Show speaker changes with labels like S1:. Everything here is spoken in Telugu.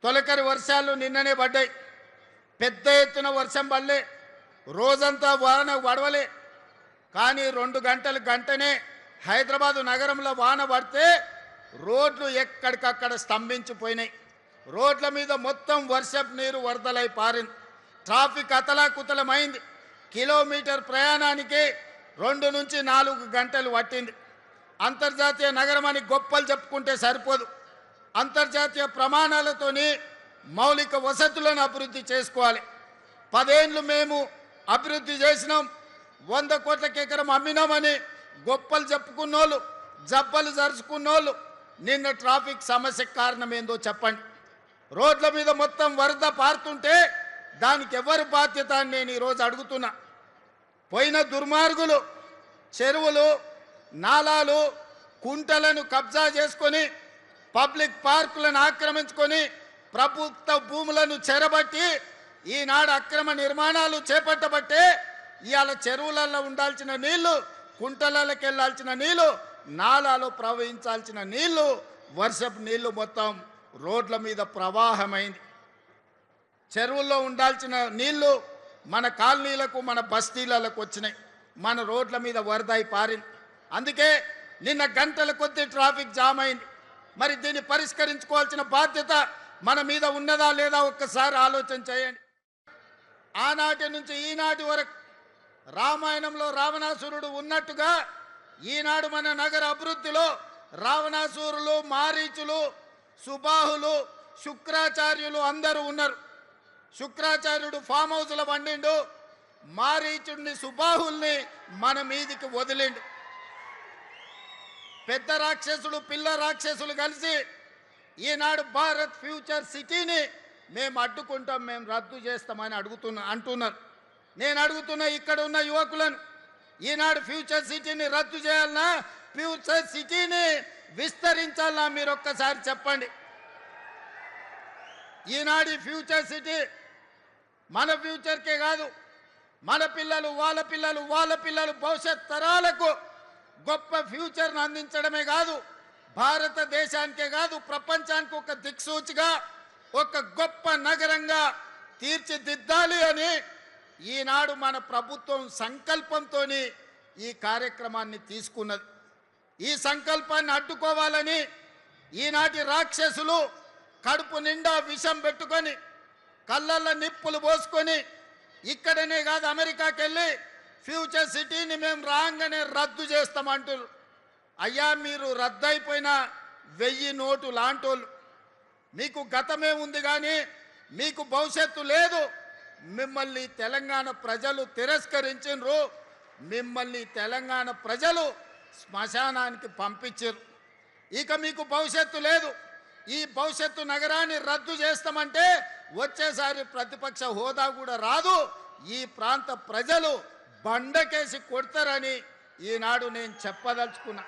S1: తొలకరి వర్షాలు నిన్ననే పడ్డాయి. పెద్ద ఎత్తున వర్షం పడలే, రోజంతా వాన పడవలే. కానీ 2 గంటనే హైదరాబాదు నగరంలో వాన పడితే రోడ్లు ఎక్కడికక్కడ స్తంభించిపోయినాయి. రోడ్ల మీద మొత్తం వర్షపు నీరు వరదలై పారింది. ట్రాఫిక్ అతలాకుతలమైంది. కిలోమీటర్ ప్రయాణానికి 2 నుంచి 4 గంటలు పట్టింది. అంతర్జాతీయ నగరం అని గొప్పలు చెప్పుకుంటే సరిపోదు. అంతర్జాతీయ ప్రమాణాలతోని మౌలిక వసతులను అభివృద్ధి చేసుకోవాలి. 10 ఏళ్ళు మేము అభివృద్ధి చేసినాం, 100 కోట్లకి ఎకరం అమ్మినామని గొప్పలు చెప్పుకున్నోళ్ళు, జబ్బలు జరుచుకున్నోళ్ళు నిన్న ట్రాఫిక్ సమస్యకు కారణం ఏందో చెప్పండి. రోడ్ల మీద మొత్తం వరద పారుతుంటే దానికి ఎవరు బాధ్యత అని నేను ఈరోజు అడుగుతున్నా. పోయిన దుర్మార్గులు చెరువులు, నాలాలు, కుంటలను కబ్జా చేసుకొని, పబ్లిక్ పార్కులను ఆక్రమించుకొని, ప్రభుత్వ భూములను చెరబట్టి ఈనాడు అక్రమ నిర్మాణాలు చేపట్టబట్టే ఇవాళ చెరువులలో ఉండాల్సిన నీళ్లు, కుంటలకి వెళ్ళాల్సిన నీళ్లు, నాలాలో ప్రవహించాల్సిన నీళ్లు, వర్షపు నీళ్లు మొత్తం రోడ్ల మీద ప్రవాహమైంది. చెరువుల్లో ఉండాల్సిన నీళ్లు మన కాలనీలకు, మన బస్తీలకు వచ్చినాయి. మన రోడ్ల మీద వరదై పారింది. అందుకే నిన్న గంటల కొద్దీ ట్రాఫిక్ జామ్ అయింది. మరి దీన్ని పరిష్కరించుకోవాల్సిన బాధ్యత మన మీద ఉన్నదా లేదా ఒక్కసారి ఆలోచన చేయండి. ఆనాటి నుంచి ఈనాటి వరకు రామాయణంలో రావణాసురుడు ఉన్నట్టుగా ఈనాడు మన నగర అభివృద్ధిలో రావణాసురులు, మారీచులు, సుబాహులు, శుక్రాచార్యులు అందరూ ఉన్నారు. శుక్రాచార్యుడు ఫామ్ హౌస్లో వండిండు, మారీచుడిని, సుబాహుల్ని మన మీదికి వదిలిండు. పెద్ద రాక్షసులు, పిల్ల రాక్షసులు కలిసి ఈనాడు భారత్ ఫ్యూచర్ సిటీని మేము అడ్డుకుంటాం, మేము రద్దు చేస్తామని అంటున్నారు. నేను అడుగుతున్నా ఇక్కడ ఉన్న యువకులను, ఈనాడు ఫ్యూచర్ సిటీని రద్దు చేయాలన్నా, ఫ్యూచర్ సిటీని విస్తరించాలన్నా మీరు ఒక్కసారి చెప్పండి. ఈనాడు ఫ్యూచర్ సిటీ మన ఫ్యూచర్కే కాదు, మన పిల్లలు, వాళ్ళ పిల్లలు భవిష్యత్ తరాలకు గొప్ప ఫ్యూచర్ను అందించడమే కాదు, భారతదేశానికే కాదు ప్రపంచానికి ఒక దిక్సూచిగా, ఒక గొప్ప నగరంగా తీర్చిదిద్దాలి అని ఈనాడు మన ప్రభుత్వం సంకల్పంతో ఈ కార్యక్రమాన్ని తీసుకున్నది. ఈ సంకల్పాన్ని అడ్డుకోవాలని ఈనాటి రాక్షసులు కడుపు నిండా విషం పెట్టుకొని, కళ్ళల్లో నిప్పులు పోసుకొని, ఇక్కడనే కాదు అమెరికాకి వెళ్ళి ఫ్యూచర్ సిటీని మేము రాగానే రద్దు చేస్తామంటారు. అయ్యా, మీరు రద్దయిపోయిన 1000 నోటు లాంటోళ్ళు. మీకు గతమే ఉంది కానీ మీకు భవిష్యత్తు లేదు. మిమ్మల్ని తెలంగాణ ప్రజలు తిరస్కరించారు, మిమ్మల్ని తెలంగాణ ప్రజలు శ్మశానానికి పంపించారు. ఇక మీకు భవిష్యత్తు లేదు. ఈ భవిష్యత్తు నగరాన్ని రద్దు చేస్తామంటే వచ్చేసారి ప్రతిపక్ష హోదా కూడా రాదు. ఈ ప్రాంత ప్రజలు బండకేసి కొడతారని ఈనాడు నేను చెప్పదలుచుకున్నా.